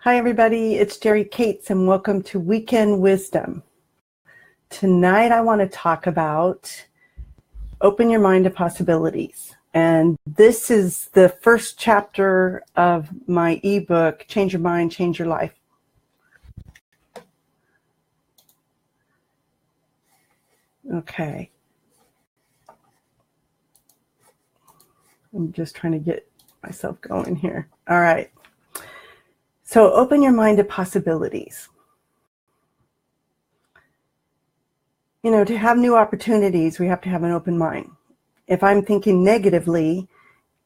Hi, everybody. It's Jerry Cates, and welcome to Weekend Wisdom. Tonight, I want to talk about open your mind to possibilities. And this is the first chapter of my ebook, Change Your Mind, Change Your Life. Okay. I'm just trying to get myself going here. All right. So open your mind to possibilities. You know, to have new opportunities, we have to have an open mind. If I'm thinking negatively,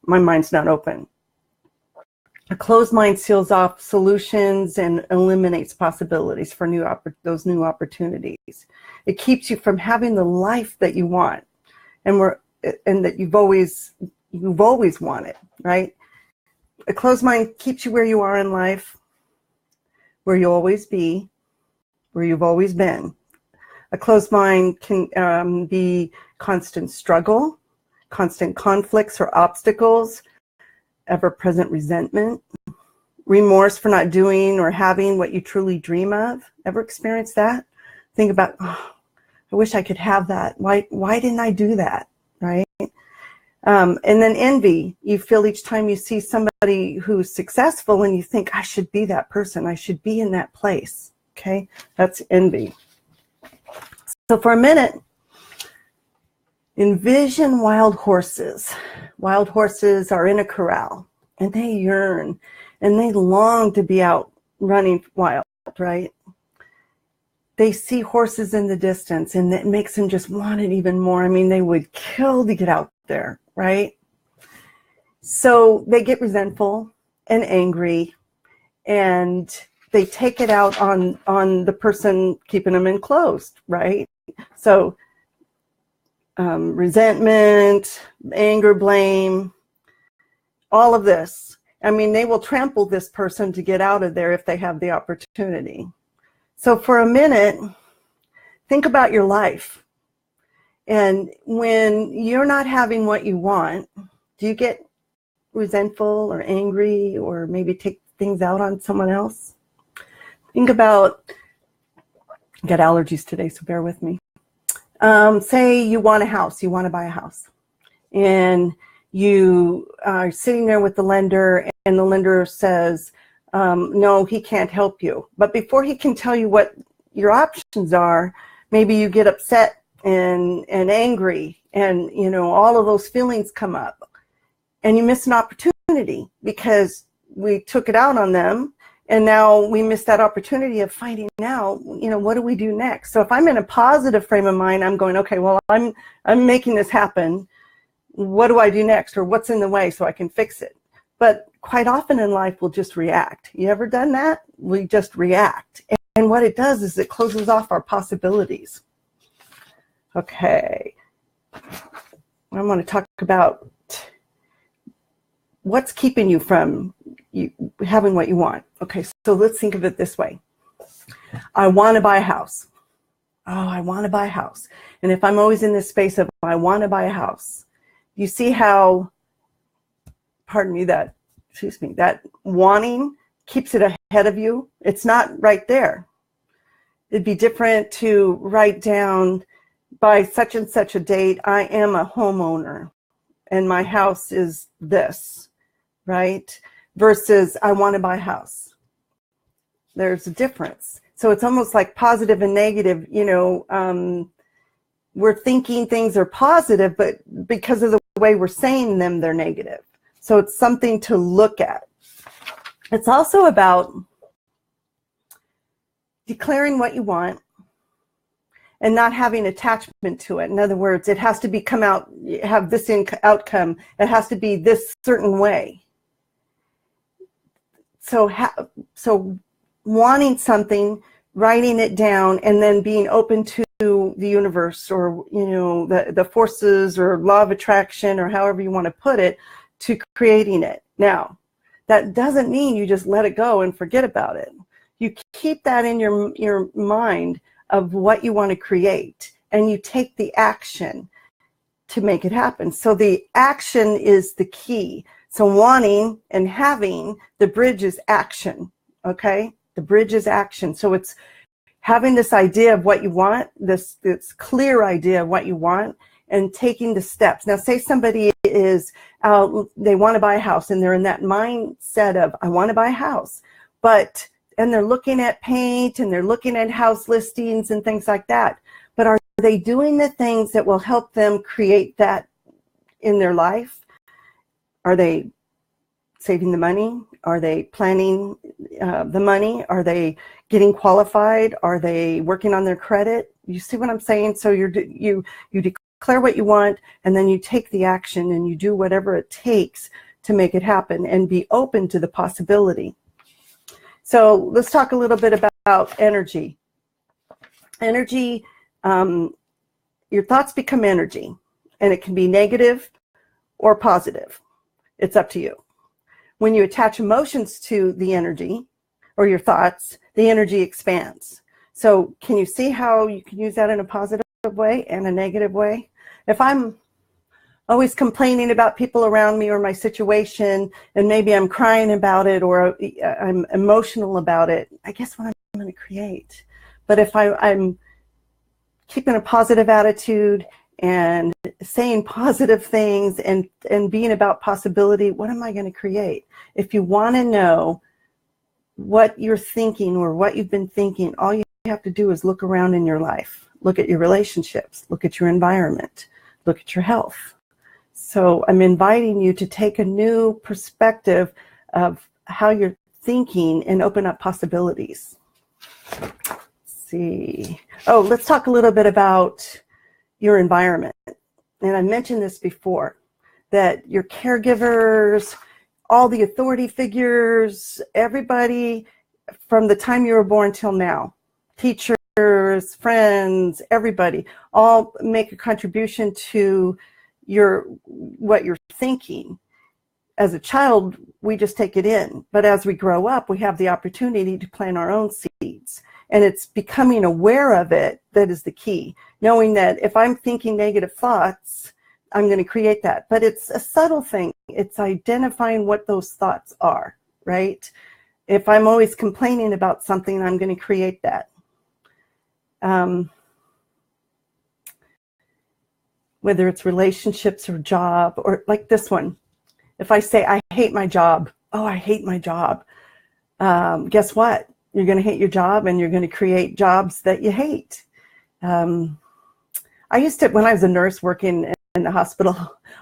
my mind's not open. A closed mind seals off solutions and eliminates possibilities for those new opportunities. It keeps you from having the life that you want and that you've always wanted, right? A closed mind keeps you where you are in life, where you'll always be, where you've always been. A closed mind can be constant struggle, constant conflicts or obstacles, ever-present resentment, remorse for not doing or having what you truly dream of. Ever experienced that? Think about, oh, I wish I could have that. Why didn't I do that, right? And then envy. You feel each time you see somebody who's successful and you think, I should be that person. I should be in that place. Okay, that's envy. So for a minute, envision wild horses. Wild horses are in a corral and they yearn and they long to be out running wild, right? They see horses in the distance and it makes them just want it even more. I mean, they would kill to get out there, right? So they get resentful and angry and they take it out on the person keeping them enclosed, right? So resentment, anger, blame, all of this. I mean, they will trample this person to get out of there if they have the opportunity. So for a minute, think about your life. And when you're not having what you want, do you get resentful or angry or maybe take things out on someone else? Think about, I got allergies today, so bear with me. Say you want a house, you want to buy a house. And you are sitting there with the lender and the lender says, no, he can't help you. But before he can tell you what your options are, maybe you get upset and angry and, you know, all of those feelings come up and you miss an opportunity because we took it out on them and now we miss that opportunity of finding out, you know, what do we do next? So if I'm in a positive frame of mind, I'm going, okay, well, I'm making this happen. What do I do next? Or what's in the way so I can fix it? But quite often in life, we'll just react. You ever done that? We just react. And what it does is it closes off our possibilities. Okay. I want to talk about what's keeping you from having what you want. Okay, so let's think of it this way. I want to buy a house. Oh, I want to buy a house. And if I'm always in this space of I want to buy a house, you see how, pardon me, that wanting keeps it ahead of you. It's not right there. It'd be different to write down by such and such a date, I am a homeowner and my house is this, right? Versus I want to buy a house. There's a difference. So it's almost like positive and negative, you know, we're thinking things are positive, but because of the way we're saying them, they're negative. So it's something to look at. It's also about declaring what you want and not having attachment to it. In other words, it has to have this outcome. It has to be this certain way. So wanting something, writing it down, and then being open to the universe or, you know, the forces or law of attraction or however you want to put it, to creating it. Now, that doesn't mean you just let it go and forget about it. You keep that in your mind of what you want to create, and you take the action to make it happen. So the action is the key. So wanting and having, the bridge is action. okay? The bridge is action. So it's having this idea of what you want, this clear idea of what you want, and taking the steps. Now, say somebody is out, they want to buy a house, and they're in that mindset of, I want to buy a house, and they're looking at paint, and they're looking at house listings and things like that. But are they doing the things that will help them create that in their life? Are they saving the money? Are they planning the money? Are they getting qualified? Are they working on their credit? You see what I'm saying? So you declare what you want, and then you take the action, and you do whatever it takes to make it happen, and be open to the possibility. So let's talk a little bit about energy. Energy, your thoughts become energy, and it can be negative or positive. It's up to you. When you attach emotions to the energy or your thoughts, the energy expands. So can you see how you can use that in a positive way and a negative way? If I'm always complaining about people around me or my situation, and maybe I'm crying about it, or I'm emotional about it, I guess what I'm going to create. But if I'm keeping a positive attitude and saying positive things and being about possibility, what am I going to create? If you want to know what you're thinking or what you've been thinking, all you have to do is look around in your life. Look at your relationships. Look at your environment. Look at your health. So I'm inviting you to take a new perspective of how you're thinking and open up possibilities. Let's see. Oh, let's talk a little bit about your environment. And I mentioned this before, that your caregivers, all the authority figures, everybody from the time you were born till now, teachers, friends, everybody, all make a contribution to what you're thinking. As a child, we just take it in. But as we grow up, we have the opportunity to plant our own seeds. And it's becoming aware of it that is the key. Knowing that if I'm thinking negative thoughts, I'm going to create that. But it's a subtle thing. It's identifying what those thoughts are, right? If I'm always complaining about something, I'm going to create that. Whether it's relationships or job, or like this one. If I say, I hate my job. Oh, I hate my job. Guess what? You're going to hate your job, and you're going to create jobs that you hate. I used to, when I was a nurse working in the hospital,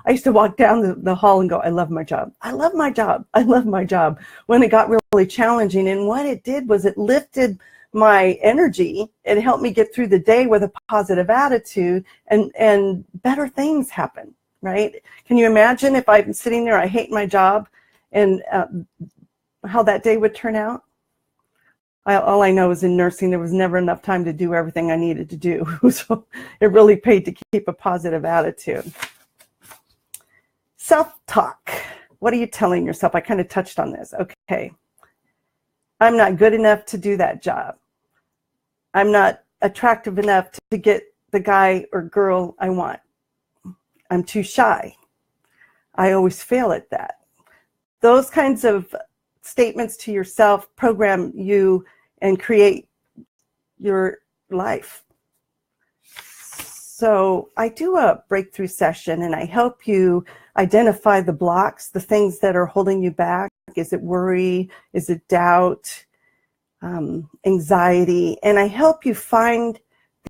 I used to walk down the hall and go, I love my job. I love my job. I love my job. When it got really challenging, and what it did was it lifted my energy. It helped me get through the day with a positive attitude, and better things happen, right? Can you imagine if I'm sitting there, I hate my job, and how that day would turn out? All I know is in nursing, there was never enough time to do everything I needed to do. So it really paid to keep a positive attitude. Self-talk. What are you telling yourself? I kind of touched on this. Okay. I'm not good enough to do that job. I'm not attractive enough to get the guy or girl I want. I'm too shy. I always fail at that. Those kinds of statements to yourself program you and create your life. So I do a breakthrough session, and I help you identify the blocks, the things that are holding you back. Is it worry? Is it doubt? Anxiety? And I help you find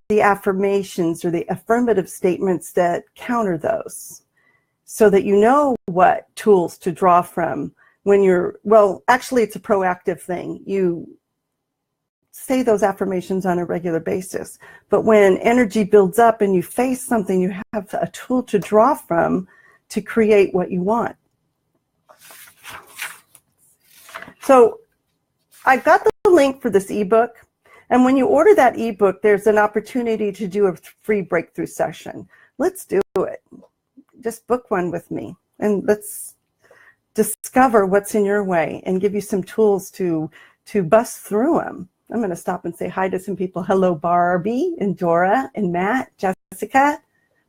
the affirmations or the affirmative statements that counter those, so that you know what tools to draw from when you're, well, actually it's a proactive thing. You say those affirmations on a regular basis. But when energy builds up and you face something, you have a tool to draw from to create what you want. So I've got the link for this ebook. And when you order that ebook, there's an opportunity to do a free breakthrough session. Let's do it. Just book one with me, and let's discover what's in your way and give you some tools to bust through them. I'm going to stop and say hi to some people. Hello, Barbie and Dora and Matt, Jessica,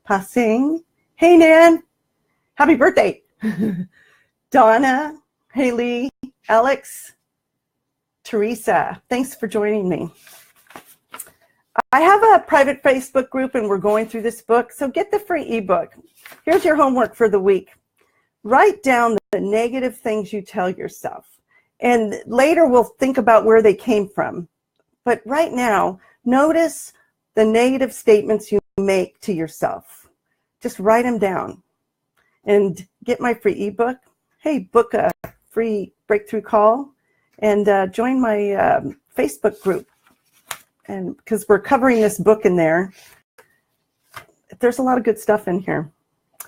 Passing. Hey, Nan. Happy birthday. Donna, Haley, Alex, Teresa, thanks for joining me. I have a private Facebook group and we're going through this book, so get the free ebook. Here's your homework for the week. Write down the negative things you tell yourself, and later we'll think about where they came from. But right now, notice the negative statements you make to yourself. Just write them down and get my free ebook. Hey, book a free breakthrough call and join my Facebook group. And because we're covering this book in there, there's a lot of good stuff in here.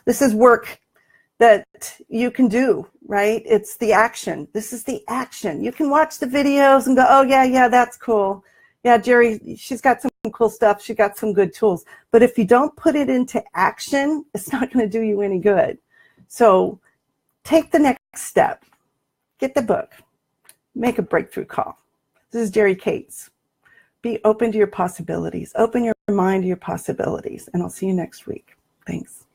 This is work that you can do, right? It's the action. This is the action. You can watch the videos and go, oh, yeah, that's cool. Yeah, Jerry, she's got some cool stuff. She got some good tools. But if you don't put it into action, it's not going to do you any good. So take the next step. Get the book. Make a breakthrough call. This is Jerry Cates. Be open to your possibilities. Open your mind to your possibilities. And I'll see you next week. Thanks.